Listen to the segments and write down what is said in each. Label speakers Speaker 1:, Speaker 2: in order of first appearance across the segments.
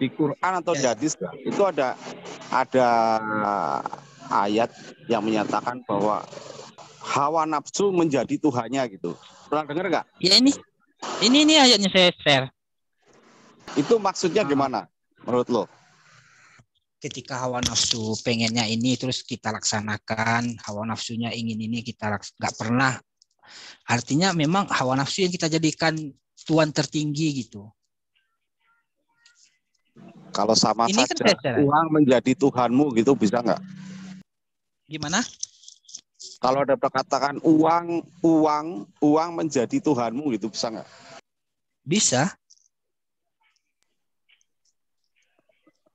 Speaker 1: di Quran atau di hadis itu ada ayat yang menyatakan bahwa hawa nafsu menjadi Tuhannya gitu. Pernah dengar nggak?
Speaker 2: Ya ini ayatnya saya share.
Speaker 1: Itu maksudnya gimana menurut lo?
Speaker 2: Ketika hawa nafsu pengennya ini terus kita laksanakan, hawa nafsunya ingin ini kita nggak pernah. Artinya memang hawa nafsu yang kita jadikan Tuhan tertinggi gitu.
Speaker 1: Kalau sama
Speaker 2: Ini
Speaker 1: saja
Speaker 2: kan
Speaker 1: uang menjadi Tuhanmu gitu bisa nggak?
Speaker 2: Gimana?
Speaker 1: Kalau ada perkataan uang menjadi Tuhanmu gitu bisa nggak?
Speaker 2: Bisa.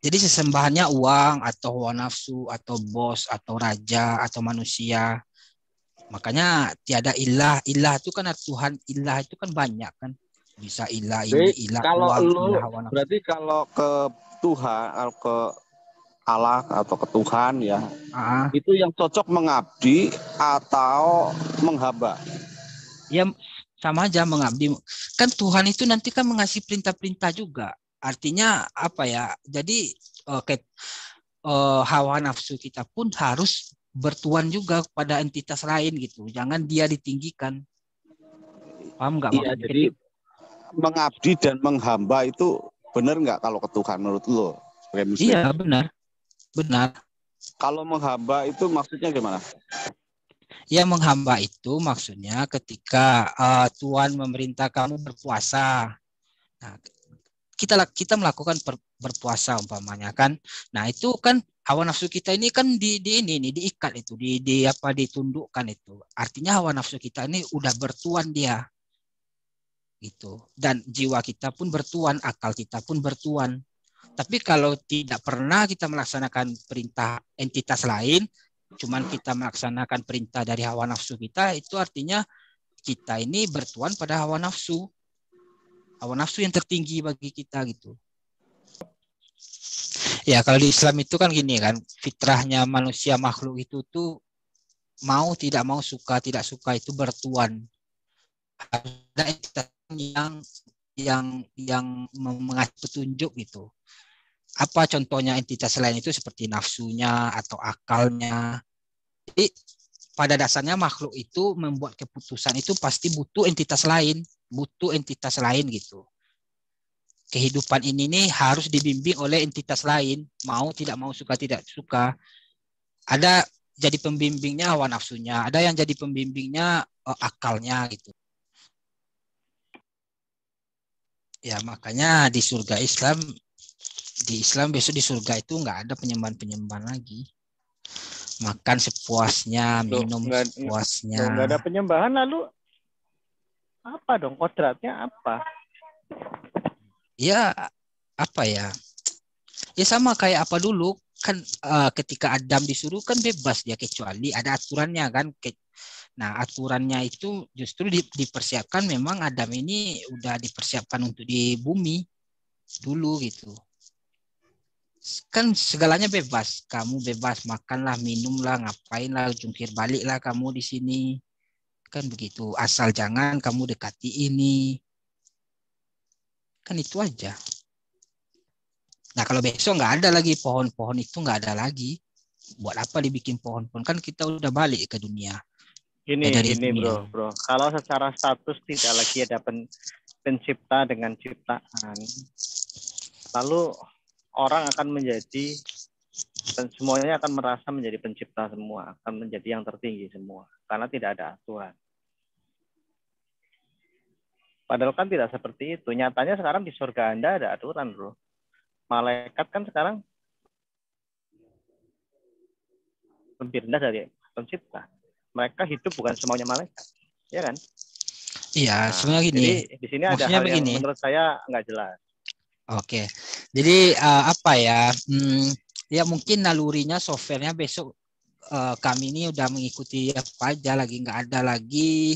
Speaker 2: Jadi sesembahannya uang atau hawa nafsu atau bos atau raja atau manusia. Makanya tiada ilah. Ilah itu kan Tuhan, ilah itu kan banyak kan. Bisa ilah ini, ilah
Speaker 1: kalau
Speaker 2: uang,
Speaker 1: lo
Speaker 2: ilah hawa nafsu.
Speaker 1: berarti kalau ke Tuhan, ke Allah atau ke Tuhan ya, itu yang cocok mengabdi atau menghamba?
Speaker 2: Ya sama aja mengabdi. Kan Tuhan itu nanti kan mengasih perintah-perintah juga. Artinya apa ya? Jadi hawa nafsu kita pun harus bertuan juga pada entitas lain gitu. Jangan dia ditinggikan. Paham nggak
Speaker 1: Iya,
Speaker 2: maksudnya?
Speaker 1: jadi mengabdi dan menghamba itu benar nggak kalau ke Tuhan menurut lo sebagai Muslim?
Speaker 2: Iya benar.
Speaker 1: Kalau menghamba itu maksudnya gimana?
Speaker 2: Ya menghamba itu maksudnya ketika Tuhan memerintah kamu berpuasa. Nah, kita melakukan berpuasa umpamanya kan. Nah, itu kan hawa nafsu kita ini kan diikat itu, ditundukkan itu. Artinya hawa nafsu kita ini udah bertuan dia. Gitu. Dan jiwa kita pun bertuan, akal kita pun bertuan. Tapi kalau tidak pernah kita melaksanakan perintah entitas lain, cuman kita melaksanakan perintah dari hawa nafsu kita, itu artinya kita ini bertuan pada hawa nafsu. Hawa nafsu yang tertinggi bagi kita gitu. Ya kalau di Islam itu kan gini kan, fitrahnya manusia makhluk itu tuh mau tidak mau, suka tidak suka itu bertuan. Ada entitas yang mengasih petunjuk gitu. Apa contohnya entitas lain itu seperti nafsunya atau akalnya. Jadi pada dasarnya makhluk itu membuat keputusan itu pasti butuh entitas lain gitu. Kehidupan ini nih harus dibimbing oleh entitas lain, mau tidak mau, suka tidak suka. Ada jadi pembimbingnya hawa nafsunya, ada yang jadi pembimbingnya akalnya gitu. Ya makanya di surga Islam, besok di surga itu nggak ada penyembahan lagi. Makan sepuasnya, minum sepuasnya.
Speaker 3: Nggak ada penyembahan, lalu apa dong kodratnya apa?
Speaker 2: Ya apa ya? Ya sama kayak apa dulu kan ketika Adam disuruh kan bebas dia kecuali ada aturannya kan. Nah aturannya itu justru dipersiapkan, memang Adam ini udah dipersiapkan untuk di bumi dulu gitu. Kan segalanya bebas, kamu bebas makanlah, minumlah, ngapainlah, jungkir baliklah kamu di sini, kan begitu. Asal jangan kamu dekati ini, kan itu aja. Nah kalau besok nggak ada lagi pohon-pohon itu, nggak ada lagi. Buat apa dibikin pohon-pohon? Kan kita udah balik ke dunia.
Speaker 3: Gini bro. Kalau secara status tidak lagi ada pencipta dengan ciptaan, lalu orang akan menjadi, dan semuanya akan merasa menjadi pencipta semua, akan menjadi yang tertinggi semua, karena tidak ada aturan. Padahal kan tidak seperti itu. Nyatanya sekarang di surga Anda ada aturan, bro. Malaikat kan sekarang lebih rendah dari pencipta. Mereka hidup bukan semaunya malaikat, ya kan?
Speaker 2: Iya, sebenarnya gini.
Speaker 3: Jadi di sini ada hal yang menurut saya nggak jelas.
Speaker 2: Oke, jadi apa ya? Ya mungkin nalurinya, softwarenya besok kami ini udah mengikuti apa aja lagi, nggak ada lagi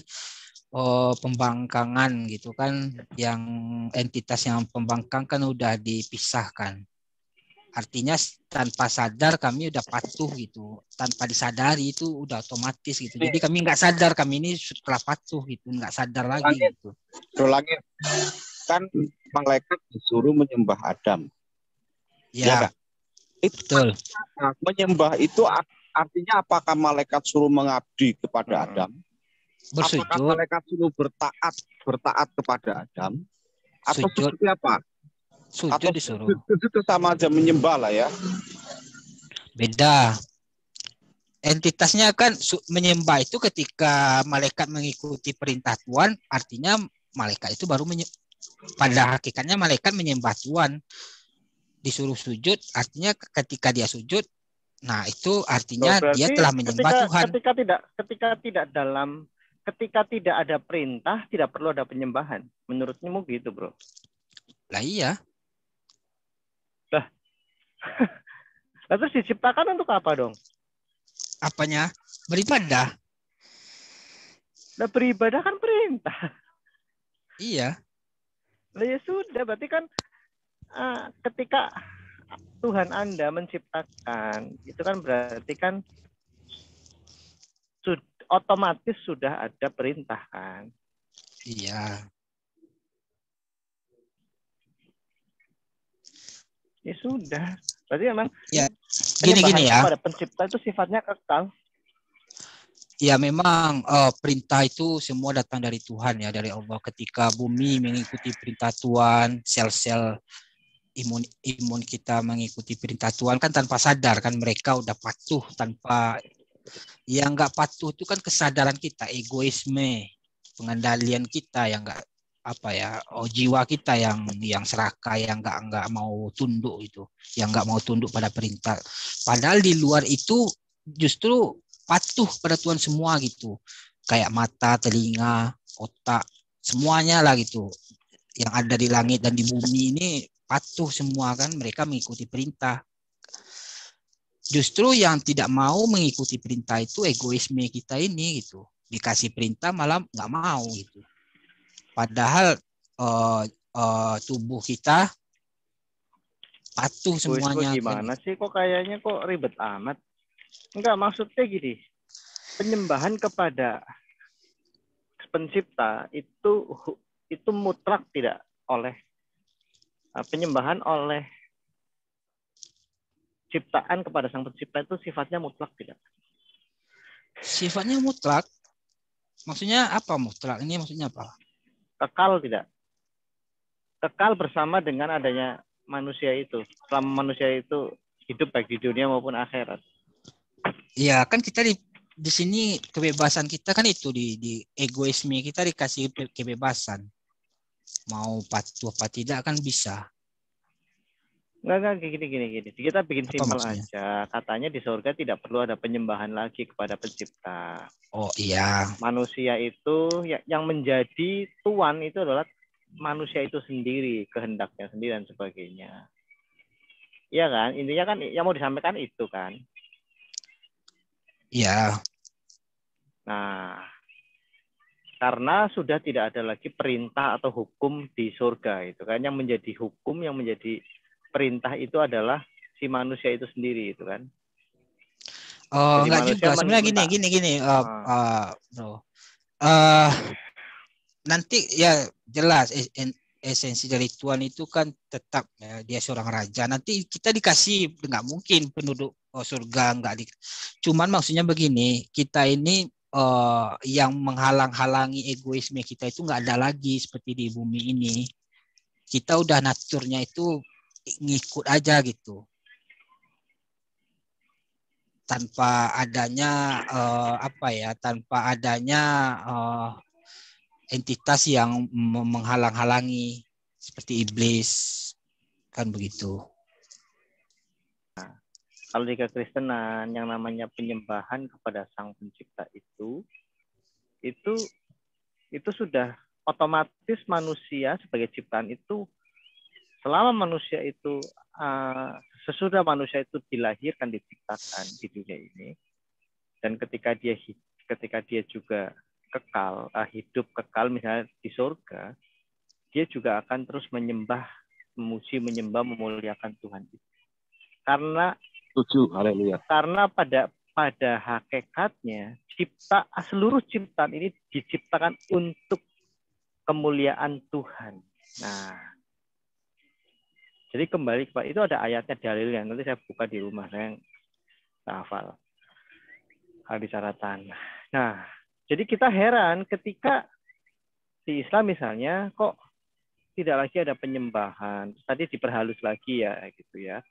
Speaker 2: pembangkangan gitu kan. Yang entitas yang pembangkang kan udah dipisahkan. Artinya tanpa sadar kami udah patuh gitu, tanpa disadari itu udah otomatis gitu. Jadi kami nggak sadar kami ini setelah patuh gitu, nggak sadar lagi gitu.
Speaker 1: Langit. Kan malaikat disuruh menyembah Adam.
Speaker 2: Ya,
Speaker 1: Kan? Itu
Speaker 2: betul.
Speaker 1: Menyembah itu artinya apakah malaikat suruh mengabdi kepada Adam? Apakah
Speaker 2: Bersujud,
Speaker 1: malaikat suruh bertaat kepada Adam? Atau
Speaker 2: sujud,
Speaker 1: seperti apa?
Speaker 2: sujud
Speaker 1: Atau
Speaker 2: disuruh.
Speaker 1: itu sama aja menyembah lah ya.
Speaker 2: Beda. Entitasnya kan menyembah itu ketika malaikat mengikuti perintah Tuhan, artinya malaikat itu baru pada hakikatnya malaikat menyembah Tuhan. Disuruh sujud, artinya ketika dia sujud, nah itu artinya dia telah menyembah Tuhan.
Speaker 3: Ketika tidak ada perintah, tidak perlu ada penyembahan. Menurutmu gitu, bro?
Speaker 2: Lah iya.
Speaker 3: Lah, terus diciptakan untuk apa dong?
Speaker 2: Apanya? Beribadah.
Speaker 3: Nah, beribadah kan perintah.
Speaker 2: Iya.
Speaker 3: Nah, ya sudah, berarti kan ketika Tuhan Anda menciptakan, itu kan berarti kan otomatis sudah ada perintah kan?
Speaker 2: Iya.
Speaker 3: Ya sudah. Berarti memang
Speaker 2: ya gini ya.
Speaker 3: Pada pencipta itu sifatnya kekal.
Speaker 2: Ya memang perintah itu semua datang dari Tuhan ya, dari Allah. Ketika bumi mengikuti perintah Tuhan, sel-sel imun kita mengikuti perintah Tuhan kan tanpa sadar kan mereka udah patuh tanpa yang nggak patuh itu kan kesadaran kita, egoisme, pengendalian kita yang nggak apa ya, jiwa kita yang serakah, yang nggak mau tunduk itu, yang nggak mau tunduk pada perintah. Padahal di luar itu justru patuh pada Tuhan semua gitu, kayak mata, telinga, otak, semuanya lah gitu, yang ada di langit dan di bumi ini patuh semua kan, mereka mengikuti perintah. Justru yang tidak mau mengikuti perintah itu egoisme kita ini gitu, dikasih perintah malah nggak mau gitu. Padahal tubuh kita patuh semuanya.
Speaker 3: Gimana sih kok kayaknya kok ribet amat? Enggak, maksudnya gini, penyembahan kepada pencipta itu mutlak tidak oleh penyembahan oleh ciptaan kepada sang pencipta itu sifatnya mutlak tidak?
Speaker 2: Sifatnya mutlak. Maksudnya apa mutlak? Ini maksudnya apa?
Speaker 3: Kekal tidak? Kekal bersama dengan adanya manusia itu. Selama manusia itu hidup baik di dunia maupun akhirat.
Speaker 2: Iya, kan kita di sini kebebasan kita kan itu di egoisme kita dikasih kebebasan. Mau patuh apa tidak kan bisa.
Speaker 3: Enggak, gini. Kita bikin simpel aja. Katanya di surga tidak perlu ada penyembahan lagi kepada pencipta.
Speaker 2: Oh iya.
Speaker 3: Manusia itu yang menjadi tuan itu adalah manusia itu sendiri, kehendaknya sendiri dan sebagainya. Iya kan? Intinya kan yang mau disampaikan itu kan.
Speaker 2: Iya.
Speaker 3: Nah, karena sudah tidak ada lagi perintah atau hukum di surga itu kan, yang menjadi hukum, yang menjadi perintah itu adalah si manusia itu sendiri itu kan.
Speaker 2: Oh, enggak juga. Sebenarnya gini, bro. Nanti ya jelas esensi dari Tuhan itu kan tetap ya, dia seorang raja. Nanti kita dikasih, nggak mungkin penduduk surga nggak cuman maksudnya begini, kita ini yang menghalang-halangi egoisme kita itu nggak ada lagi seperti di bumi ini. Kita udah naturnya itu ngikut aja gitu, tanpa adanya tanpa adanya entitas yang menghalang-halangi seperti iblis, kan begitu.
Speaker 3: Nah, kalau di kekristenan yang namanya penyembahan kepada sang pencipta itu sudah otomatis manusia sebagai ciptaan itu, selama manusia itu sesudah manusia itu dilahirkan, diciptakan di dunia ini, dan ketika dia juga kekal, hidup kekal misalnya di surga, dia juga akan terus menyembah, memuji, memuliakan Tuhan itu. Karena pada hakikatnya seluruh ciptaan ini diciptakan untuk kemuliaan Tuhan. Nah, Jadi kembali Pak, itu ada ayatnya, dalilnya. Nanti saya buka di rumah, saya hafal. Hadis syaratan. Nah, jadi kita heran ketika di Islam misalnya kok tidak lagi ada penyembahan. Tadi diperhalus lagi ya gitu ya.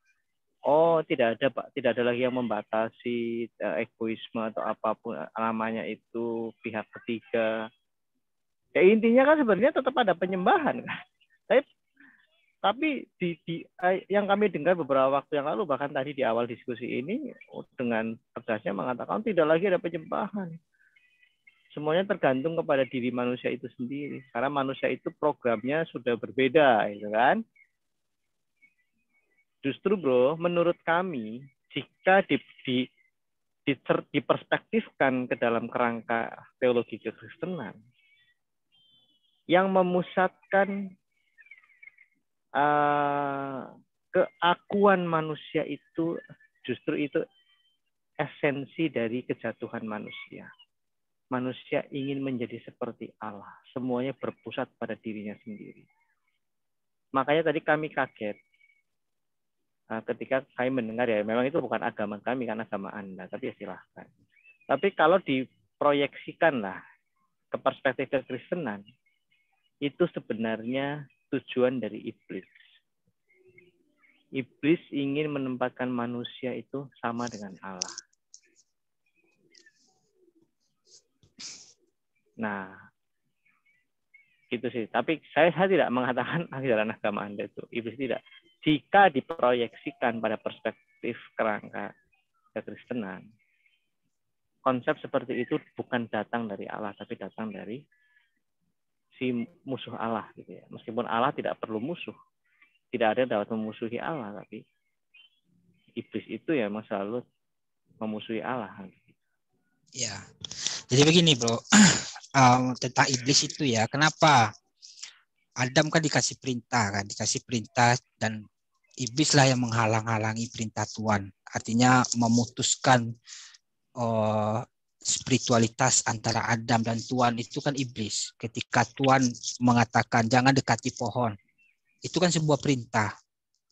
Speaker 3: Oh, tidak ada Pak, tidak ada lagi yang membatasi egoisme atau apapun namanya itu pihak ketiga. Ya intinya kan sebenarnya tetap ada penyembahan kan. Tapi yang kami dengar beberapa waktu yang lalu, bahkan tadi di awal diskusi ini, dengan tegasnya mengatakan tidak lagi ada penyembahan. Semuanya tergantung kepada diri manusia itu sendiri. Karena manusia itu programnya sudah berbeda, gitu kan? Justru bro, menurut kami, jika diperspektifkan ke dalam kerangka teologi kekristenan, yang memusatkan keakuan manusia itu justru itu esensi dari kejatuhan manusia. Manusia ingin menjadi seperti Allah. Semuanya berpusat pada dirinya sendiri. Makanya tadi kami kaget ketika kami mendengar, ya memang itu bukan agama kami, kan agama Anda, tapi ya silahkan. Tapi kalau diproyeksikanlah ke perspektif kekristenan, itu sebenarnya tujuan dari iblis. Iblis ingin menempatkan manusia itu sama dengan Allah. Nah, gitu sih. Tapi saya tidak mengatakan ajaran agama Anda itu iblis, tidak. Jika diproyeksikan pada perspektif kerangka kekristenan, konsep seperti itu bukan datang dari Allah, tapi datang dari si musuh Allah gitu ya. Meskipun Allah tidak perlu musuh, tidak ada yang dapat memusuhi Allah, tapi iblis itu ya memang selalu memusuhi Allah.
Speaker 2: Ya, jadi begini bro, tentang iblis itu ya, kenapa Adam kan dikasih perintah dan iblislah yang menghalang-halangi perintah Tuhan. Artinya memutuskan spiritualitas antara Adam dan Tuhan itu kan iblis. Ketika Tuhan mengatakan jangan dekati pohon, itu kan sebuah perintah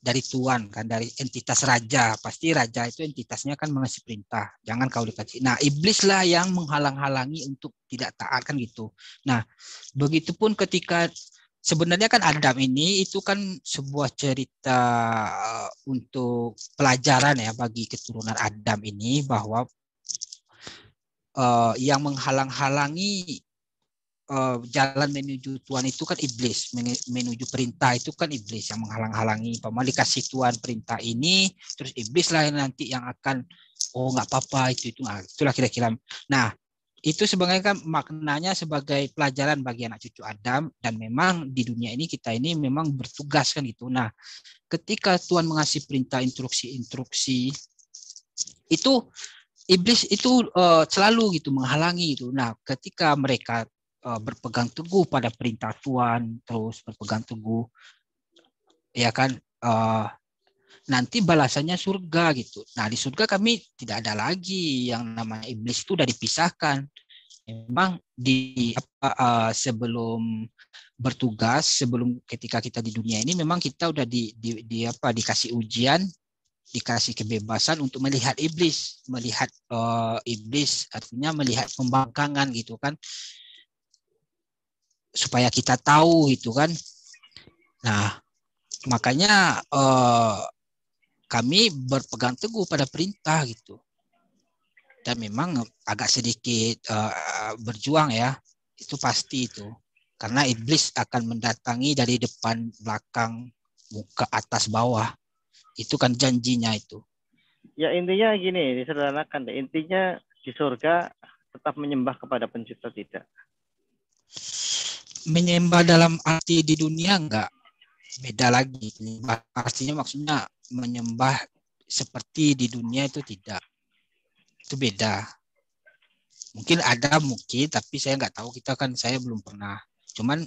Speaker 2: dari Tuhan kan, dari entitas raja. Pasti raja itu entitasnya kan mengasih perintah, jangan kau dekati. Nah, iblislah yang menghalang-halangi untuk tidak taat kan gitu. Nah, begitupun ketika sebenarnya kan Adam ini itu kan sebuah cerita untuk pelajaran ya bagi keturunan Adam ini, bahwa yang menghalang-halangi jalan menuju Tuhan itu kan iblis, menuju perintah itu kan iblis yang menghalang-halangi. Paman dikasih Tuhan perintah ini, terus iblis lah yang nanti yang akan nggak apa-apa itu. Nah, itulah kira-kira. Nah, itu sebenarnya kan maknanya sebagai pelajaran bagi anak cucu Adam, dan memang di dunia ini kita ini memang bertugas kan gitu. Nah, ketika Tuhan mengasih perintah instruksi itu iblis itu selalu gitu menghalangi itu. Nah, ketika mereka berpegang teguh pada perintah Tuhan, terus berpegang teguh, ya kan, nanti balasannya surga gitu. Nah, di surga kami tidak ada lagi yang namanya iblis, itu udah dipisahkan. Memang sebelum bertugas, sebelum ketika kita di dunia ini, memang kita udah dikasih ujian, dikasih kebebasan untuk melihat iblis, iblis artinya melihat pembangkangan gitu kan, supaya kita tahu gitu kan. Nah, makanya kami berpegang teguh pada perintah gitu, dan memang agak sedikit berjuang ya, itu pasti itu, karena iblis akan mendatangi dari depan, belakang, muka, atas, bawah. Itu kan janjinya itu.
Speaker 3: Ya intinya gini, disederhanakan. Intinya di surga tetap menyembah kepada pencipta, tidak?
Speaker 2: Menyembah dalam arti di dunia enggak, beda lagi. Artinya maksudnya menyembah seperti di dunia itu tidak. Itu beda. Mungkin ada, tapi saya nggak tahu. Saya belum pernah. Cuman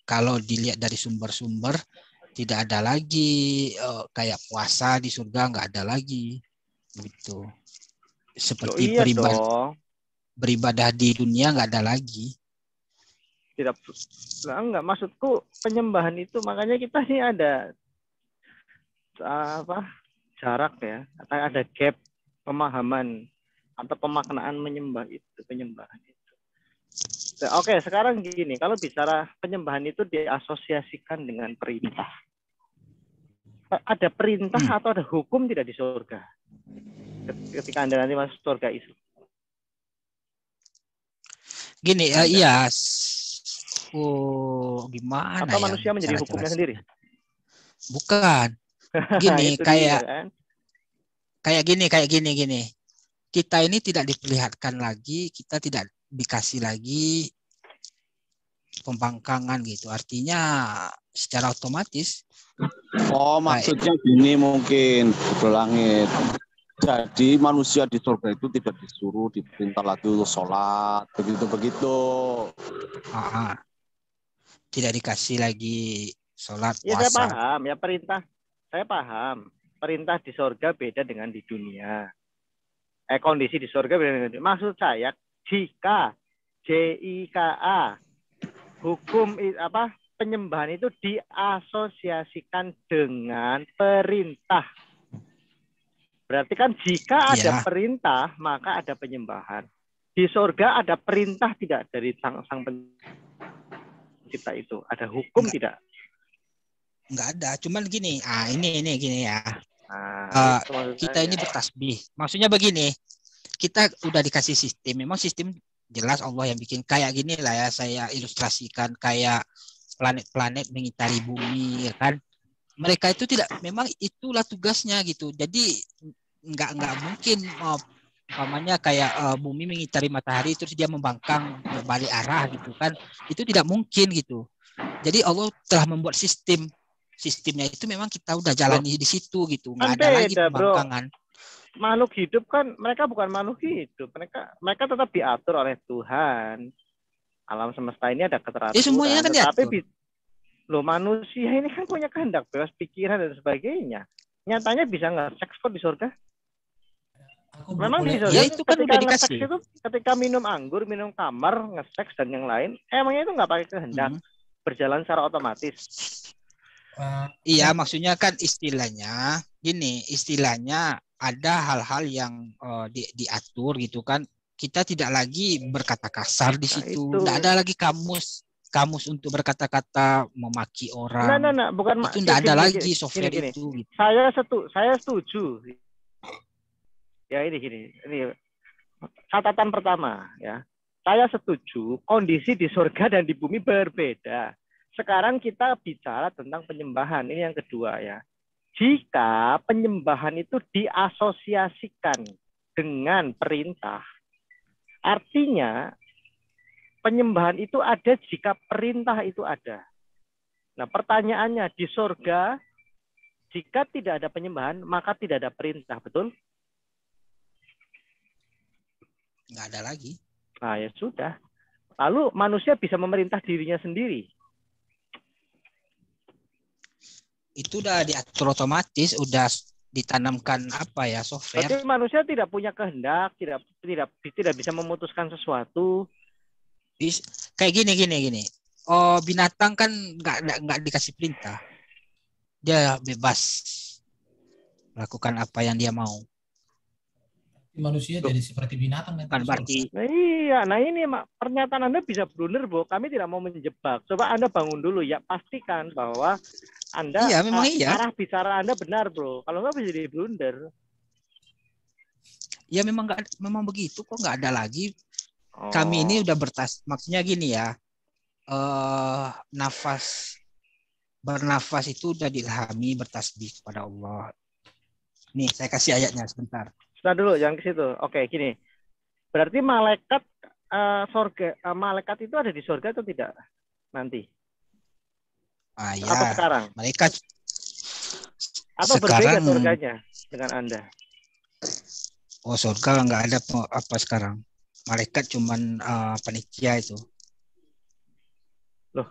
Speaker 2: kalau dilihat dari sumber-sumber, tidak ada lagi kayak puasa di surga, nggak ada lagi gitu. Seperti beribadah di dunia nggak ada lagi.
Speaker 3: Tidak, enggak, maksudku penyembahan itu, makanya kita ini ada jarak ya, atau ada gap pemahaman atau pemaknaan penyembahan itu. Oke, sekarang gini, kalau bicara penyembahan itu diasosiasikan dengan perintah. Ada perintah atau ada hukum tidak di surga? Ketika Anda nanti masuk surga itu.
Speaker 2: Gini, iya. Gimana
Speaker 3: atau
Speaker 2: ya?
Speaker 3: Manusia menjadi hukumnya sendiri?
Speaker 2: Bukan. Gini, kayak
Speaker 3: dia, kan?
Speaker 2: kayak gini. Kita ini tidak diperlihatkan lagi, kita tidak dikasih lagi pembangkangan gitu. Artinya secara otomatis.
Speaker 1: Oh, maksudnya gini mungkin ke langit. Jadi manusia di surga itu tidak disuruh diperintah lagi untuk sholat, begitu.
Speaker 2: Tidak dikasih lagi sholat, puasa.
Speaker 3: Ya saya paham, ya perintah. Saya paham. Perintah di surga beda dengan di dunia. Kondisi di surga beda dengan di dunia. Maksud saya, jika JIKA hukum penyembahan itu diasosiasikan dengan perintah. Berarti kan jika ada perintah, maka ada penyembahan. Di surga ada perintah tidak dari sang pencipta itu? Ada hukum tidak?
Speaker 2: Enggak ada. Cuman gini, ini gini ya. Kita ini bertasbih. Maksudnya begini, kita udah dikasih sistem. Memang sistem jelas Allah yang bikin kayak gini lah ya. Saya ilustrasikan kayak planet-planet mengitari bumi, ya kan? Mereka itu tidak, memang itulah tugasnya gitu. Jadi nggak mungkin umpamanya kayak bumi mengitari matahari terus dia membangkang berbalik arah gitu kan. Itu tidak mungkin gitu. Jadi Allah telah membuat sistemnya itu memang kita udah jalani di situ gitu. Nggak ada lagi pembangkangan.
Speaker 3: Bro. Makhluk hidup kan mereka bukan makhluk hidup. Mereka tetap diatur oleh Tuhan. Alam semesta ini ada keteraturan.
Speaker 2: Semuanya kan diatur.
Speaker 3: Loh, manusia ini kan punya kehendak, bebas pikiran dan sebagainya. Nyatanya bisa nge-seks kok di surga. Memang di surga
Speaker 2: itu kan udah dikasih.
Speaker 3: Itu ketika minum anggur, minum kamar, nge-seks dan yang lain, emangnya itu nggak pakai kehendak, berjalan secara otomatis.
Speaker 2: Iya, maksudnya kan istilahnya gini, istilahnya ada hal-hal yang diatur gitu kan. Kita tidak lagi berkata kasar di situ. Tidak ada lagi kamus untuk berkata-kata memaki orang.
Speaker 3: Nah, bukan
Speaker 2: itu tidak ada lagi software gini. Itu. Gitu.
Speaker 3: Saya setuju. Ya ini catatan pertama ya. Saya setuju kondisi di surga dan di bumi berbeda. Sekarang kita bicara tentang penyembahan. Ini yang kedua ya. Jika penyembahan itu diasosiasikan dengan perintah, artinya penyembahan itu ada jika perintah itu ada. Nah, pertanyaannya di surga, jika tidak ada penyembahan, maka tidak ada perintah, betul?
Speaker 2: Nggak ada lagi.
Speaker 3: Nah, ya sudah. Lalu manusia bisa memerintah dirinya sendiri.
Speaker 2: Itu udah diatur otomatis, udah ditanamkan software.
Speaker 3: Berarti manusia tidak punya kehendak, tidak bisa memutuskan sesuatu.
Speaker 2: Kayak gini. Oh, binatang kan nggak dikasih perintah. Dia bebas melakukan apa yang dia mau.
Speaker 4: Manusia jadi seperti binatang.
Speaker 2: Kan berarti.
Speaker 3: Nah ini pernyataan Anda bisa blunder, Bro. Kami tidak mau menjebak. Coba Anda bangun dulu ya, pastikan bahwa Anda arah bicara Anda benar, Bro. Kalau nggak bisa jadi blunder.
Speaker 2: Ya memang begitu kok, nggak ada lagi. Kami ini udah maksudnya gini ya, bernafas itu udah diilhami bertasbih kepada Allah. Nih saya kasih ayatnya sebentar.
Speaker 3: Sebentar dulu, jangan ke situ. Oke, gini. Berarti malaikat malaikat itu ada di surga atau tidak nanti?
Speaker 2: Ya.
Speaker 3: Atau sekarang?
Speaker 2: Malaikat.
Speaker 3: Atau berbeda surganya dengan Anda?
Speaker 2: Oh, surga nggak ada apa sekarang. Malaikat cuman panitia itu.
Speaker 3: Loh.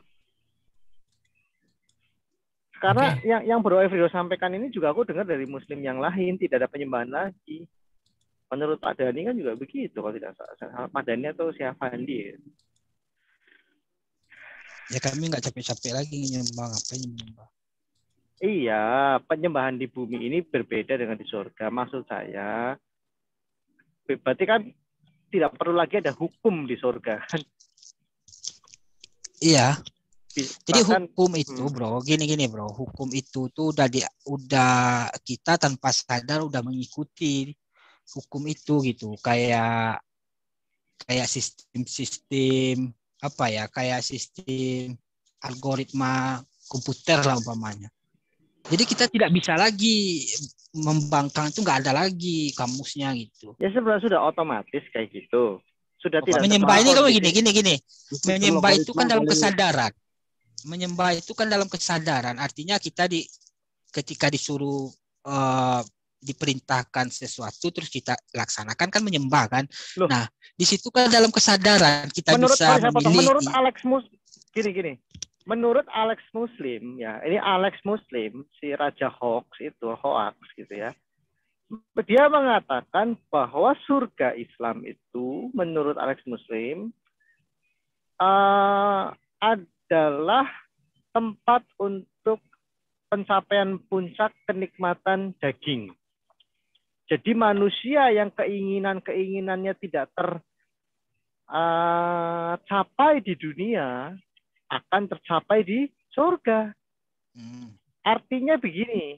Speaker 3: Karena yang Bro Evrido sampaikan ini juga aku dengar dari muslim yang lain, tidak ada penyembahan lagi. Menurut Pak Dhani kan juga begitu kalau tidak salah. Pak Dhani atau siapa Andi?
Speaker 2: Ya kami nggak capek-capek lagi nyembah, ngapain nyembah.
Speaker 3: Iya, penyembahan di bumi ini berbeda dengan di surga. Maksud saya, berarti kan tidak perlu lagi ada hukum di surga kan?
Speaker 2: Iya. Jadi
Speaker 3: Bahkan,
Speaker 2: hukum itu, bro, gini bro, hukum itu tuh udah kita tanpa sadar udah mengikuti hukum itu gitu, kayak sistem apa ya, kayak sistem algoritma komputer lah umpamanya. Jadi kita tidak bisa lagi membangkang, itu nggak ada lagi kamusnya gitu.
Speaker 3: ya sebenarnya sudah otomatis kayak gitu. Sudah tidak
Speaker 2: menyembah ini kamu gini. Menyembah itu kan dalam kesadaran. Menyembah itu kan dalam kesadaran. Artinya kita ketika disuruh diperintahkan sesuatu terus kita laksanakan kan menyembah kan. Loh. Nah, di situ kan dalam kesadaran kita bisa memilih.
Speaker 3: Menurut Alex gini. Menurut Alex Muslim ya, ini Alex Muslim si Raja Hoax itu hoax gitu ya. Dia mengatakan bahwa surga Islam itu menurut Alex Muslim adalah tempat untuk pencapaian puncak kenikmatan daging. Jadi manusia yang keinginannya tidak tercapai di dunia akan tercapai di surga. Artinya begini,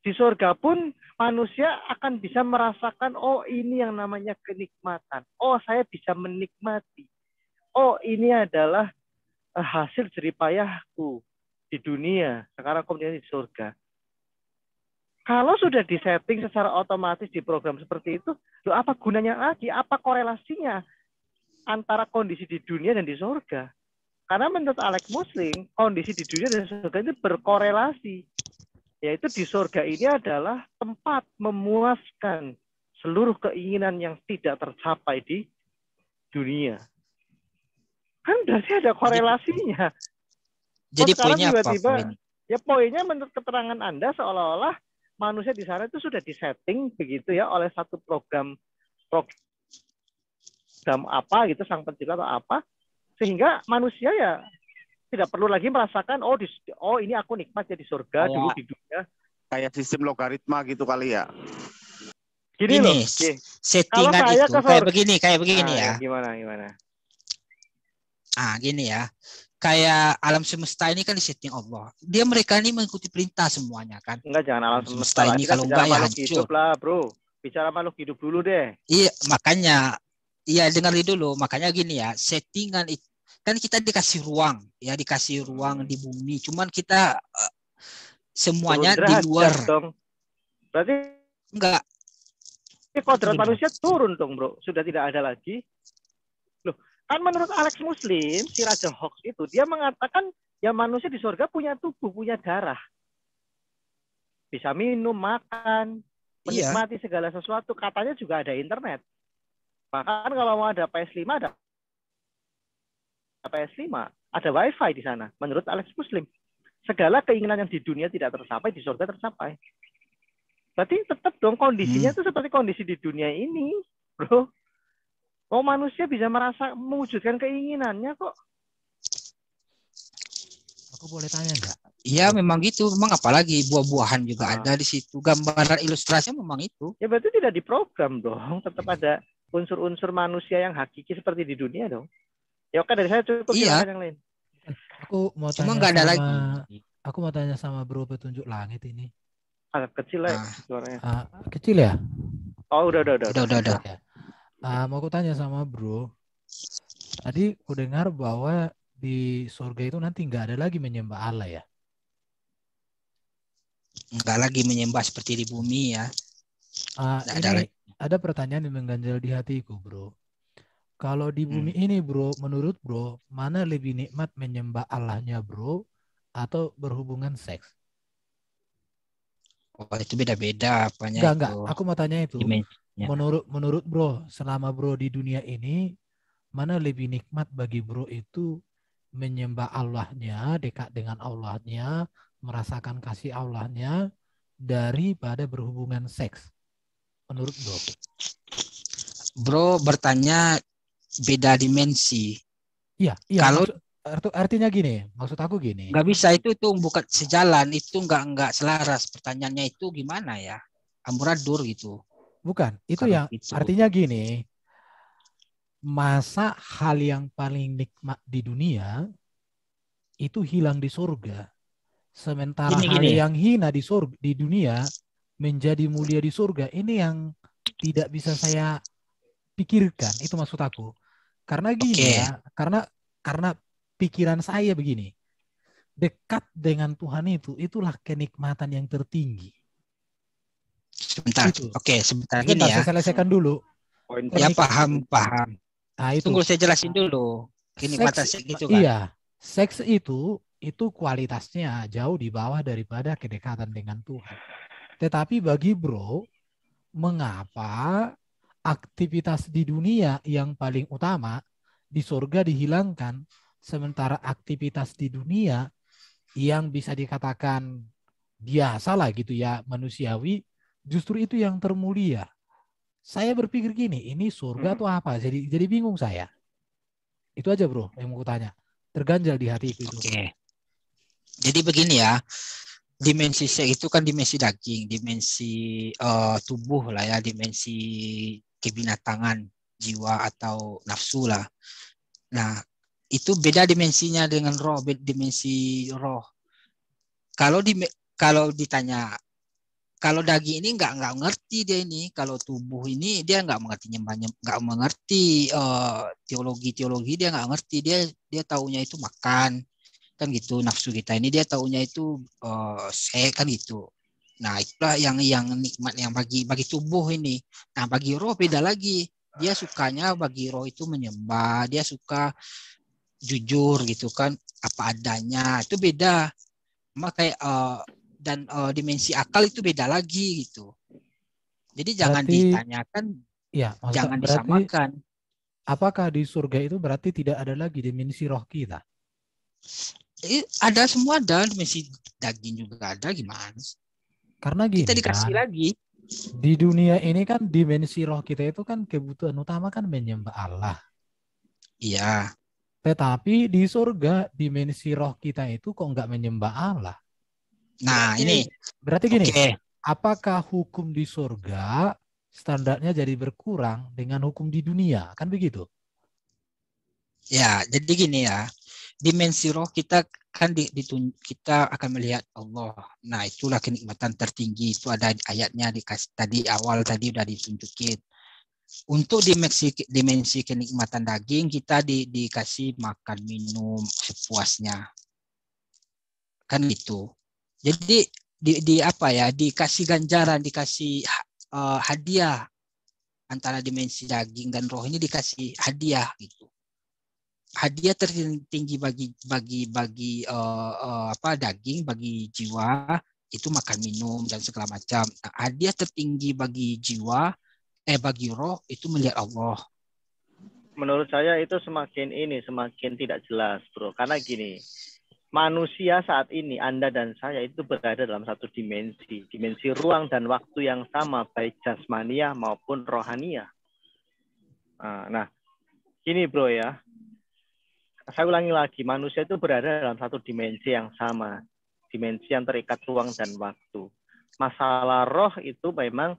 Speaker 3: di surga pun manusia akan bisa merasakan, oh ini yang namanya kenikmatan. Oh saya bisa menikmati. Oh ini adalah hasil jeripayahku di dunia. Sekarang kemudian di surga. Kalau sudah disetting secara otomatis di program seperti itu, apa gunanya lagi? Apa korelasinya antara kondisi di dunia dan di surga? Karena menurut Alex Muslim, kondisi di dunia dan surga itu berkorelasi. Yaitu di surga ini adalah tempat memuaskan seluruh keinginan yang tidak tercapai di dunia. Kan berarti ada korelasinya.
Speaker 2: Jadi poinnya apa?
Speaker 3: Ya poinnya menurut keterangan Anda seolah-olah manusia di sana itu sudah disetting begitu ya oleh satu program apa gitu, sang pencipta atau apa, sehingga manusia ya tidak perlu lagi merasakan oh ini aku nikmat ya di surga dulu di dunia.
Speaker 1: Kayak sistem logaritma gitu kali ya.
Speaker 2: Gini loh. Settingan itu kayak begini ya.
Speaker 3: Gimana?
Speaker 2: Gini ya. Kayak alam semesta ini kan disetting Allah. Mereka ini mengikuti perintah semuanya kan.
Speaker 3: Enggak, jangan alam semesta
Speaker 2: ini kalau enggak ya hancur.
Speaker 3: Hidup lah, bro. Bicara makhluk hidup dulu deh.
Speaker 2: Iya, makanya dengar dulu. Makanya gini ya, settingan itu kan kita dikasih ruang di bumi. Cuman kita semuanya di luar.
Speaker 3: Dong. Berarti
Speaker 2: enggak.
Speaker 3: Kodrat manusia turun dong, bro. Sudah tidak ada lagi. Loh, kan menurut Alex Muslim, si Raja Hoax itu, dia mengatakan ya manusia di surga punya tubuh, punya darah. Bisa minum, makan, menikmati segala sesuatu. Katanya juga ada internet. Bahkan kalau mau ada PS5, ada PS5, ada WiFi di sana. Menurut Alex Muslim, segala keinginan yang di dunia tidak tercapai, di surga tercapai. Berarti tetap dong kondisinya itu seperti kondisi di dunia ini, bro. Oh manusia bisa mewujudkan keinginannya kok.
Speaker 5: Aku boleh tanya nggak?
Speaker 2: Iya memang gitu. Memang apalagi buah-buahan juga ada di situ. Gambaran ilustrasinya memang itu.
Speaker 3: Ya berarti tidak diprogram dong. Tetap ada unsur-unsur manusia yang hakiki seperti di dunia dong. Ya oke, dari saya cukup. Yang lain.
Speaker 5: Aku mau tanya. Cuma nggak ada lagi. Aku mau tanya sama Bro Petunjuk Langit ini.
Speaker 3: Agak kecil lah suaranya.
Speaker 5: Kecil ya?
Speaker 3: Oh udah.
Speaker 5: Ya. Mau aku tanya sama Bro. Tadi aku dengar bahwa di surga itu nanti nggak ada lagi menyembah Allah ya?
Speaker 2: Nggak lagi menyembah seperti di bumi ya.
Speaker 5: Ada pertanyaan yang mengganjal di hatiku, Bro. Kalau di bumi ini, Bro, menurut Bro, mana lebih nikmat menyembah Allahnya, Bro, atau berhubungan seks?
Speaker 2: Oh, itu beda-beda apanya.
Speaker 5: Enggak. Aku mau tanya itu. Menurut Bro, selama Bro di dunia ini, mana lebih nikmat bagi Bro itu menyembah Allahnya, dekat dengan Allahnya, merasakan kasih Allahnya, daripada berhubungan seks? Menurut Bro.
Speaker 2: Bro bertanya beda dimensi.
Speaker 5: Iya. Artinya gini, maksud aku gini.
Speaker 2: Nggak bisa, itu bukan sejalan, itu nggak selaras. Pertanyaannya itu gimana ya? Amburadur gitu.
Speaker 5: Bukan, itu
Speaker 2: Kalau
Speaker 5: yang
Speaker 2: gitu.
Speaker 5: artinya gini. Masa hal yang paling nikmat di dunia itu hilang di surga. Sementara hal
Speaker 2: Gini.
Speaker 5: yang hina di surga, di dunia menjadi mulia di surga. Ini yang tidak bisa saya pikirkan. Itu maksud aku. Karena gini
Speaker 2: Oke.
Speaker 5: ya, karena pikiran saya begini. Dekat dengan Tuhan itulah kenikmatan yang tertinggi.
Speaker 2: Sebentar.
Speaker 5: Itu.
Speaker 2: Oke, sebentar
Speaker 5: Sebentar,
Speaker 2: gini ya.
Speaker 5: saya selesaikan dulu.
Speaker 3: Poin
Speaker 2: Ya,
Speaker 3: penting.
Speaker 2: paham.
Speaker 5: Nah, itu.
Speaker 2: Tunggu saya jelasin dulu. Kenikmatan seks gitu kan.
Speaker 5: Iya, seks itu kualitasnya jauh di bawah daripada kedekatan dengan Tuhan. Tetapi bagi bro, mengapa aktivitas di dunia yang paling utama di surga dihilangkan, sementara aktivitas di dunia yang bisa dikatakan biasa lah gitu ya, manusiawi, justru itu yang termulia. Saya berpikir gini, ini surga atau apa? Jadi bingung saya. Itu aja bro yang mau tanya. Terganjal di hatiku itu.
Speaker 2: Oke. Jadi begini ya. Dimensi seks itu kan dimensi daging, dimensi tubuh lah ya, dimensi kebinatangan, jiwa atau nafsu lah. Nah, itu beda dimensinya dengan roh, dimensi roh. Kalau ditanya, kalau daging ini nggak ngerti dia ini, kalau tubuh ini dia nggak mengerti nggak mengerti teologi dia nggak ngerti, dia taunya itu makan kan gitu, nafsu kita ini dia taunya itu seks kan gitu. Nah, itulah yang nikmat yang bagi tubuh ini. Nah, bagi roh beda lagi. Dia sukanya bagi roh itu menyembah, dia suka jujur gitu kan, apa adanya. Itu beda. Kayak dan dimensi akal itu beda lagi gitu. Jadi jangan
Speaker 5: Berarti
Speaker 2: ditanyakan,
Speaker 5: ya,
Speaker 2: jangan
Speaker 5: berarti
Speaker 2: disamakan.
Speaker 5: apakah di surga itu berarti tidak ada lagi dimensi roh kita?
Speaker 2: Ada semua, ada dimensi daging juga ada, gimana?
Speaker 5: Karena
Speaker 2: Kita
Speaker 5: gini
Speaker 2: dikasih
Speaker 5: kan,
Speaker 2: lagi.
Speaker 5: di dunia ini kan dimensi roh kita itu kan kebutuhan utama kan menyembah Allah.
Speaker 2: Iya.
Speaker 5: Tetapi di surga dimensi roh kita itu kok nggak menyembah Allah.
Speaker 2: Nah,
Speaker 5: Berarti gini,
Speaker 2: oke.
Speaker 5: apakah hukum di surga standarnya jadi berkurang dengan hukum di dunia? Kan begitu?
Speaker 2: Ya, jadi gini ya. Dimensi roh kita kan kita akan melihat Allah. Nah, itulah kenikmatan tertinggi. Itu ada ayatnya dikasih tadi awal tadi udah ditunjukin. Untuk dimensi kenikmatan daging kita dikasih makan minum sepuasnya. Kan gitu. Jadi di apa ya? Dikasih ganjaran, dikasih hadiah antara dimensi daging dan roh ini, dikasih hadiah gitu. Hadiah tertinggi bagi daging, bagi jiwa itu makan minum dan segala macam. Nah, hadiah tertinggi bagi jiwa bagi roh itu melihat Allah.
Speaker 3: Menurut saya itu semakin tidak jelas, bro. Karena gini, manusia saat ini, Anda dan saya itu berada dalam satu dimensi ruang dan waktu yang sama, baik jasmania maupun rohania. Nah, gini bro ya, saya ulangi lagi, manusia itu berada dalam satu dimensi yang sama, dimensi yang terikat ruang dan waktu. Masalah roh itu memang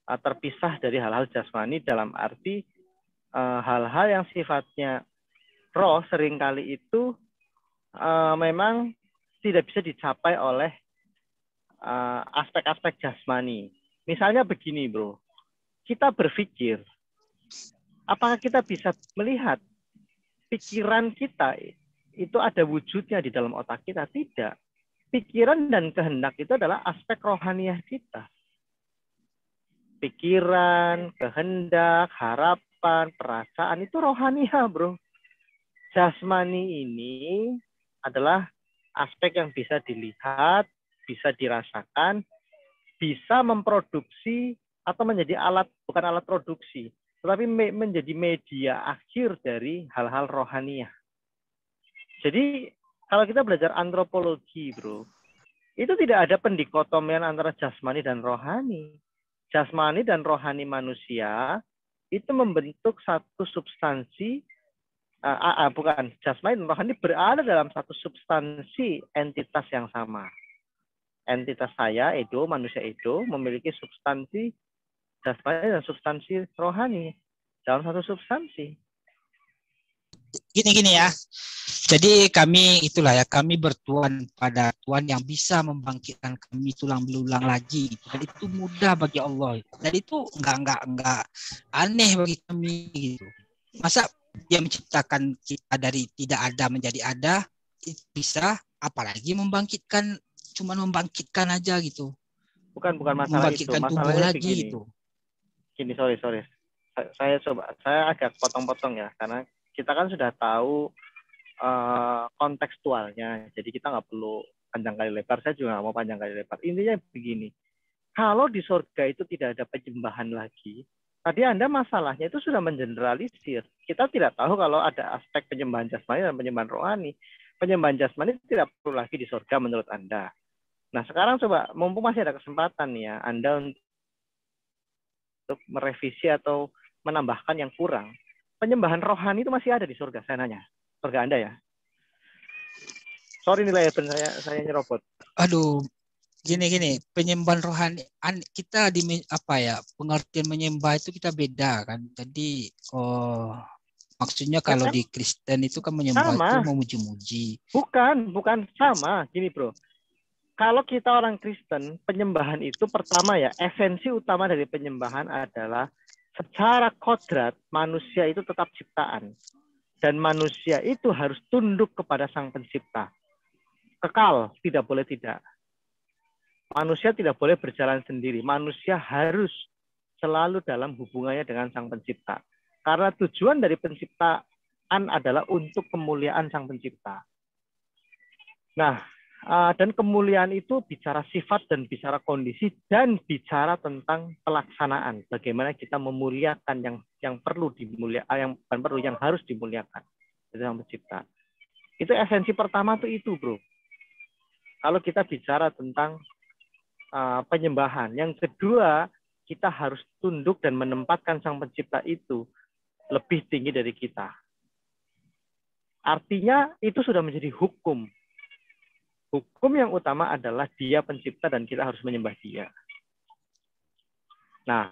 Speaker 3: terpisah dari hal-hal jasmani, dalam arti hal-hal yang sifatnya roh seringkali itu memang tidak bisa dicapai oleh aspek-aspek jasmani. Misalnya begini bro, kita berpikir, apakah kita bisa melihat pikiran kita itu ada wujudnya di dalam otak kita? Tidak. Pikiran dan kehendak itu adalah aspek rohaniah kita. Pikiran, kehendak, harapan, perasaan itu rohaniah, bro. Jasmani ini adalah aspek yang bisa dilihat, bisa dirasakan, bisa memproduksi atau menjadi alat, bukan alat produksi, tetapi menjadi media akhir dari hal-hal rohaniah. Jadi kalau kita belajar antropologi, bro, itu tidak ada pendikotomian antara jasmani dan rohani. Jasmani dan rohani manusia itu membentuk satu substansi Bukan, jasmani dan rohani berada dalam satu substansi entitas yang sama. Entitas saya, Edo, manusia Edo, memiliki substansi jasmani dan substansi rohani dalam satu substansi.
Speaker 2: Gini ya. Jadi kami itulah ya, kami bertuan pada Tuhan yang bisa membangkitkan kami tulang belulang lagi. Dan itu mudah bagi Allah. Dan itu enggak aneh bagi kami gitu. Masa dia menciptakan kita dari tidak ada menjadi ada, bisa, apalagi cuma membangkitkan aja gitu.
Speaker 3: Bukan masalah itu. Masalahnya begini. Gini, sorry. Saya agak potong-potong ya, karena kita kan sudah tahu kontekstualnya. Jadi kita nggak perlu panjang kali lebar. Saya juga nggak mau panjang kali lebar. Intinya begini. Kalau di surga itu tidak ada penyembahan lagi, tadi Anda masalahnya itu sudah mengeneralisir. Kita tidak tahu kalau ada aspek penyembahan jasmani dan penyembahan rohani. Penyembahan jasmani tidak perlu lagi di surga menurut Anda. Nah, sekarang coba, mumpung masih ada kesempatan ya, Anda untuk merevisi atau menambahkan yang kurang. Penyembahan rohani itu masih ada di surga, saya nanya. Surga Anda ya. Sorry nih ya, saya nyerobot.
Speaker 2: Aduh, gini penyembahan rohani kita di pengertian menyembah itu kita beda kan. Jadi maksudnya kalau di Kristen itu kan menyembah itu memuji-muji.
Speaker 3: Bukan sama. Gini bro, kalau kita orang Kristen, penyembahan itu pertama ya, esensi utama dari penyembahan adalah secara kodrat manusia itu tetap ciptaan. Dan manusia itu harus tunduk kepada Sang Pencipta. Kekal, tidak boleh tidak. Manusia tidak boleh berjalan sendiri. Manusia harus selalu dalam hubungannya dengan Sang Pencipta. Karena tujuan dari penciptaan adalah untuk kemuliaan Sang Pencipta. Nah, dan kemuliaan itu bicara sifat dan bicara kondisi dan bicara tentang pelaksanaan. Bagaimana kita memuliakan yang perlu dimuliakan, yang harus dimuliakan dari Sang Pencipta. Itu esensi pertama itu, bro. Kalau kita bicara tentang penyembahan. Yang kedua, kita harus tunduk dan menempatkan Sang Pencipta itu lebih tinggi dari kita. Artinya itu sudah menjadi hukum. Hukum yang utama adalah Dia pencipta dan kita harus menyembah Dia. Nah,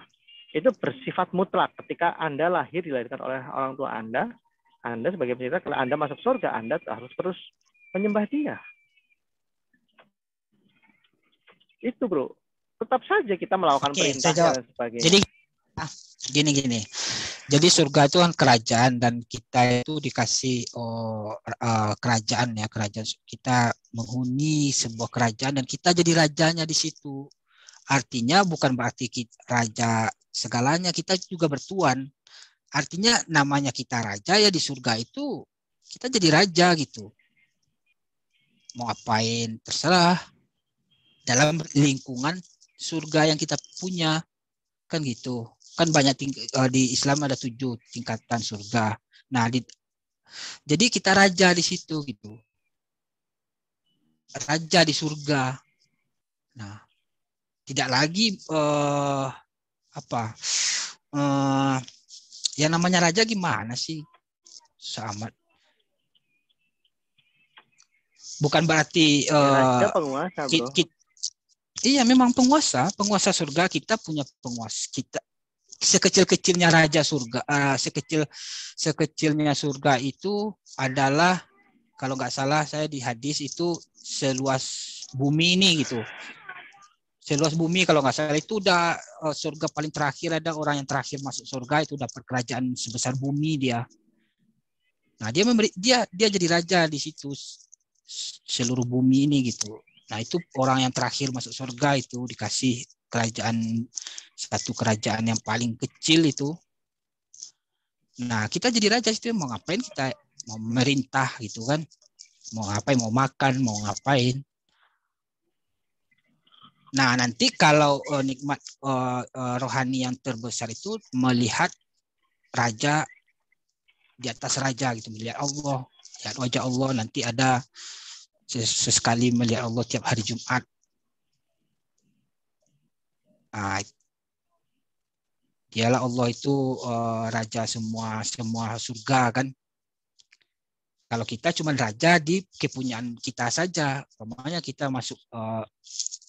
Speaker 3: itu bersifat mutlak. Ketika Anda dilahirkan oleh orang tua Anda sebagai pencipta, kalau Anda masuk surga, Anda harus terus menyembah Dia. Itu bro, tetap saja kita melakukan perintah dan sebagainya.
Speaker 2: Jadi gini. Jadi surga itu kan kerajaan dan kita itu dikasih kerajaan ya, kerajaan kita menghuni sebuah kerajaan dan kita jadi rajanya di situ. Artinya bukan berarti kita raja segalanya, kita juga bertuan. Artinya namanya kita raja ya di surga itu kita jadi raja gitu. Mau ngapain terserah. Dalam lingkungan surga yang kita punya kan gitu kan banyak di Islam ada 7 tingkatan surga. Nah jadi kita raja di situ gitu, raja di surga. Nah tidak lagi yang namanya raja gimana sih, sama bukan berarti
Speaker 3: raja penguasa bro.
Speaker 2: Iya memang penguasa surga, kita punya penguasa kita. Sekecil-kecilnya raja surga, sekecilnya surga itu adalah kalau nggak salah saya di hadis itu seluas bumi ini gitu. Seluas bumi kalau nggak salah itu udah surga paling terakhir, ada orang yang terakhir masuk surga itu dapat kerajaan sebesar bumi dia. Nah dia jadi raja di situ seluruh bumi ini gitu. Nah itu orang yang terakhir masuk surga itu dikasih satu kerajaan yang paling kecil itu. Nah kita jadi raja itu mau ngapain, kita mau merintah gitu kan, mau ngapain, mau makan, mau ngapain. Nah nanti kalau nikmat rohani yang terbesar itu melihat raja di atas raja gitu, melihat Allah, lihat wajah Allah. Nanti ada sesekali melihat Allah tiap hari Jumat. Nah, dialah Allah itu raja semua surga kan. Kalau kita cuma raja di kepunyaan kita saja, umpamanya kita masuk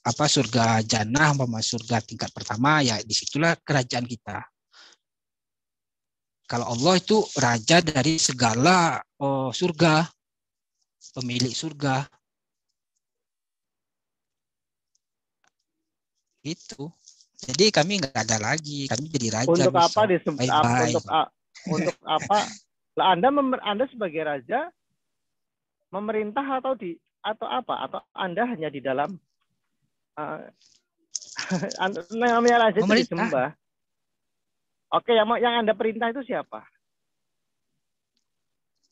Speaker 2: surga jannah, surga tingkat pertama, ya disitulah kerajaan kita. Kalau Allah itu raja dari segala surga, pemilik surga. Itu. Jadi kami nggak ada lagi, kami jadi raja.
Speaker 3: Untuk
Speaker 2: bisa.
Speaker 3: apa disebut? Untuk apa? Lah Anda sebagai raja memerintah atau apa? Atau Anda hanya di dalam namanya raja itu disembah. Oke, yang Anda perintah itu siapa?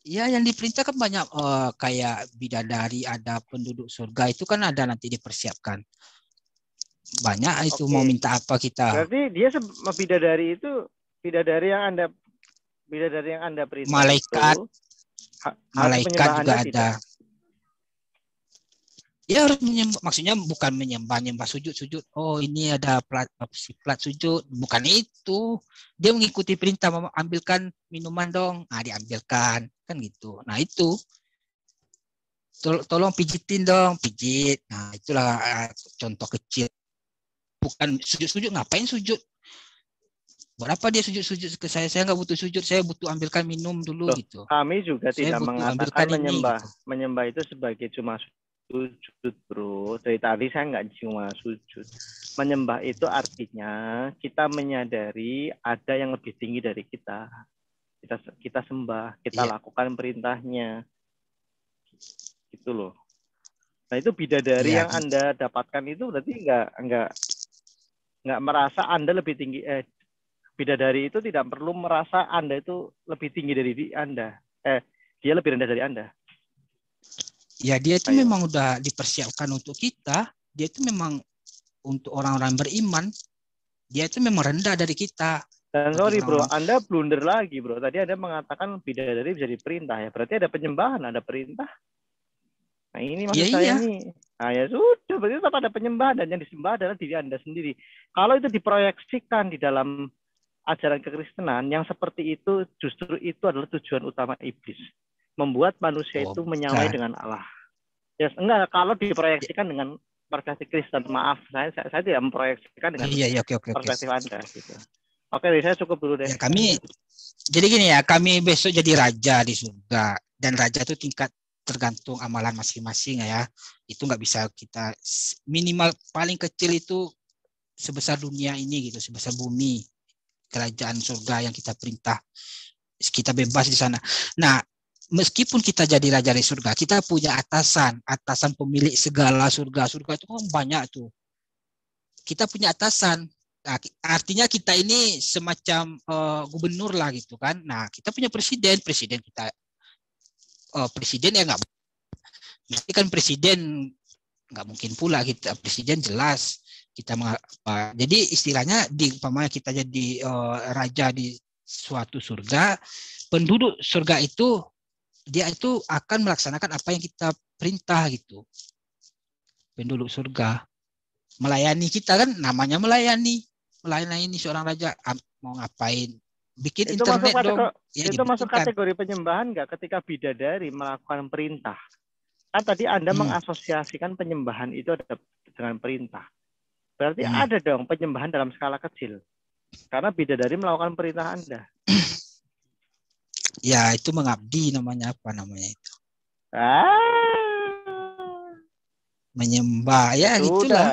Speaker 2: Ya, yang diperintah kan banyak kayak bidadari, ada penduduk surga itu kan ada nanti dipersiapkan. Banyak itu mau minta apa kita.
Speaker 3: Berarti dia bidadari yang Anda perintah
Speaker 2: malaikat
Speaker 3: itu,
Speaker 2: malaikat juga ada. Ya harus menyembah, maksudnya bukan menyembah sujud. Oh, ini ada plat sujud, bukan itu. Dia mengikuti perintah, ambilkan minuman dong. Nah, diambilkan, kan gitu. Nah, itu. Tolong pijitin dong, pijit. Nah, itulah contoh kecil. Bukan sujud, ngapain sujud? Berapa dia sujud ke saya? Saya nggak butuh sujud, saya butuh ambilkan minum dulu. Gitu.
Speaker 3: Kami juga
Speaker 2: saya
Speaker 3: tidak mengatakan menyembah. Gitu. Menyembah itu sebagai cuma sujud, bro. Dari tadi saya nggak cuma sujud. Menyembah itu artinya kita menyadari ada yang lebih tinggi dari kita. Kita sembah, kita lakukan perintahnya. Gitu loh. Nah, itu bidadari yang Anda dapatkan itu berarti nggak merasa Anda lebih tinggi. Bidadari itu tidak perlu merasa Anda itu lebih tinggi dari Anda. Dia lebih rendah dari Anda.
Speaker 2: Ya, dia itu memang udah dipersiapkan untuk kita. Dia itu memang untuk orang-orang beriman. Dia itu memang rendah dari kita.
Speaker 3: Dan sorry bro, Anda blunder lagi bro. Tadi Anda mengatakan bidadari bisa diperintah ya. Berarti ada penyembahan, ada perintah. Nah ini maksud saya nih. Nah ya sudah, berarti tetap ada penyembahan. Dan yang disembah adalah diri Anda sendiri. Kalau itu diproyeksikan di dalam ajaran kekristenan, yang seperti itu justru itu adalah tujuan utama iblis. Membuat manusia itu menyamai dengan Allah. Ya enggak, kalau diproyeksikan dengan perspektif Kristen, maaf, saya tidak memproyeksikan dengan perspektif Anda. Gitu. Oke, saya cukup dulu deh.
Speaker 2: Ya, jadi gini ya, kami besok jadi raja di surga, dan raja itu tingkat tergantung amalan masing-masing ya. Itu nggak bisa kita minimal paling kecil itu sebesar dunia ini gitu, sebesar bumi, kerajaan surga yang kita perintah, kita bebas di sana. Nah, meskipun kita jadi raja di surga, kita punya atasan pemilik segala surga itu kan banyak tuh. Kita punya atasan, nah, artinya kita ini semacam gubernur lah gitu kan. Nah, kita punya presiden kita presiden ya nggak, nanti kan presiden nggak mungkin pula kita presiden jelas kita jadi istilahnya umpamanya kita jadi raja di suatu surga, penduduk surga itu dia itu akan melaksanakan apa yang kita perintah gitu. Penduduk surga melayani kita kan, namanya melayani seorang raja mau ngapain, bikin
Speaker 3: itu
Speaker 2: internet dong.
Speaker 3: Itu masuk kategori penyembahan nggak ketika bidadari melakukan perintah? Kan tadi Anda mengasosiasikan penyembahan itu ada dengan perintah. Berarti ada dong penyembahan dalam skala kecil. Karena bidadari melakukan perintah Anda.
Speaker 2: Ya, itu mengabdi namanya, apa namanya itu? Menyembah, ya gitulah.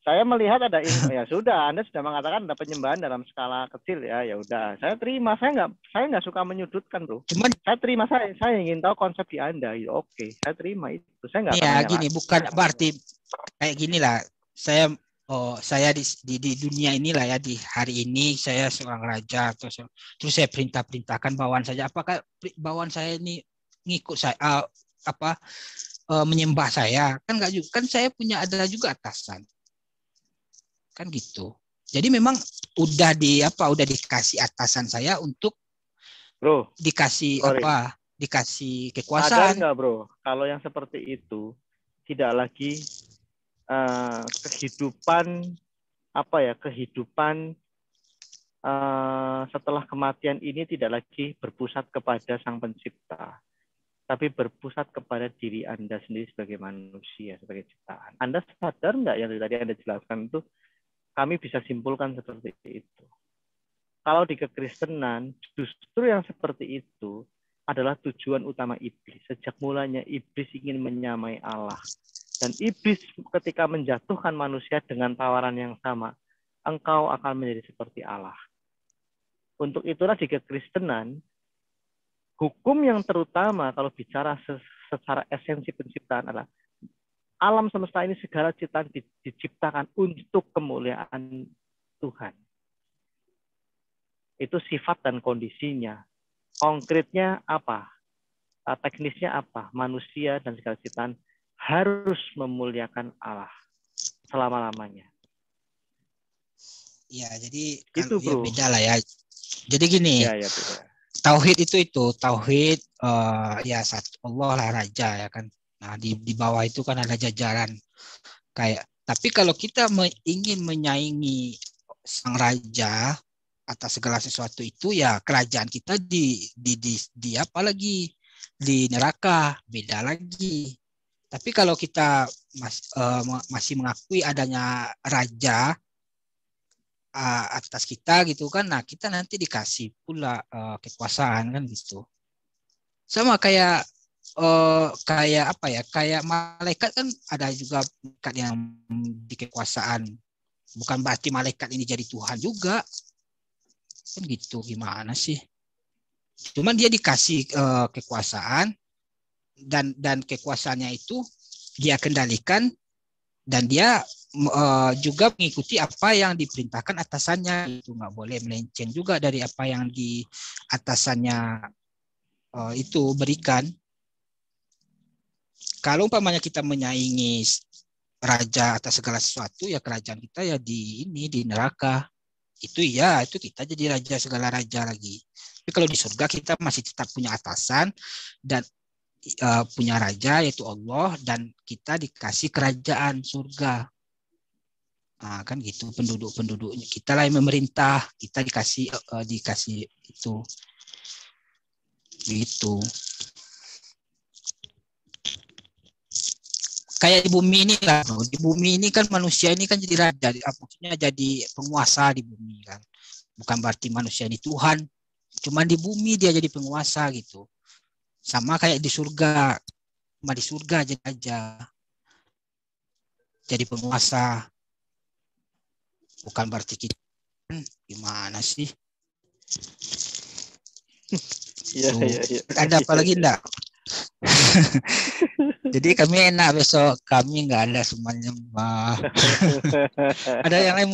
Speaker 3: Saya melihat ada ya sudah, Anda sudah mengatakan ada penyembahan dalam skala kecil ya udah. Saya terima, saya nggak suka menyudutkan, bro. Cuman saya terima, saya ingin tahu konsep di Anda. Ya, oke, saya terima itu. Saya nggak.
Speaker 2: Ya gini, bukan berarti kayak gini lah. Saya di dunia inilah ya, di hari ini saya seorang raja, terus saya perintahkan bawahan saja. Apakah bawahan saya ini ngikut saya menyembah saya? Kan enggak juga, kan saya ada juga atasan. Kan gitu. Jadi memang udah dikasih atasan saya untuk dikasih kekuasaan.
Speaker 3: Ada enggak, bro? Kalau yang seperti itu tidak lagi kehidupan setelah kematian ini tidak lagi berpusat kepada Sang Pencipta. tapi berpusat kepada diri Anda sendiri sebagai manusia, sebagai ciptaan. Anda sadar nggak yang tadi Anda jelaskan itu? Kami bisa simpulkan seperti itu. Kalau di kekristenan, justru yang seperti itu adalah tujuan utama iblis. Sejak mulanya iblis ingin menyamai Allah. Dan iblis ketika menjatuhkan manusia dengan tawaran yang sama, engkau akan menjadi seperti Allah. Untuk itulah di kekristenan, hukum yang terutama kalau bicara secara esensi penciptaan adalah alam semesta ini segala ciptaan diciptakan untuk kemuliaan Tuhan. Itu sifat dan kondisinya. Konkretnya apa? Teknisnya apa? Manusia dan segala ciptaan harus memuliakan Allah selama-lamanya.
Speaker 2: Ya, jadi
Speaker 3: itu
Speaker 2: ya beda lah ya. Jadi gini,
Speaker 3: ya,
Speaker 2: tauhid itu tauhid ya satu Allah lah raja ya kan. Nah di bawah itu kan ada jajaran kayak. Tapi kalau kita ingin menyaingi sang raja atas segala sesuatu itu, ya kerajaan kita di apa lagi, di neraka, beda lagi. Tapi kalau kita masih mengakui adanya raja atas kita gitu kan, nah kita nanti dikasih pula kekuasaan kan gitu. Sama kayak apa ya, kayak malaikat kan ada juga malaikat yang di kekuasaan. Bukan berarti malaikat ini jadi Tuhan juga. Kan gitu, gimana sih? Cuman dia dikasih kekuasaan dan kekuasaannya itu dia kendalikan dan dia juga mengikuti apa yang diperintahkan atasannya. Itu nggak boleh melenceng juga dari apa yang di atasannya itu berikan. Kalau umpamanya kita menyaingi raja atas segala sesuatu, ya kerajaan kita ya di neraka. Itu kita jadi raja segala raja lagi. Tapi kalau di surga kita masih tetap punya atasan dan punya raja yaitu Allah, dan kita dikasih kerajaan surga. Nah, kan gitu, penduduknya kita lah yang memerintah, kita dikasih itu gitu. Kayak di bumi ini lah, bro. Di bumi ini kan manusia ini kan jadi raja, maksudnya jadi penguasa di bumi kan. Bukan berarti manusia ini Tuhan, cuma di bumi dia jadi penguasa gitu. Sama kayak di surga, cuma di surga jadi penguasa. Bukan berarti kita gimana sih?
Speaker 3: Iya.
Speaker 2: Ada apa lagi enggak? Jadi kami enak besok, kami nggak ada semuanya. Ada yang lain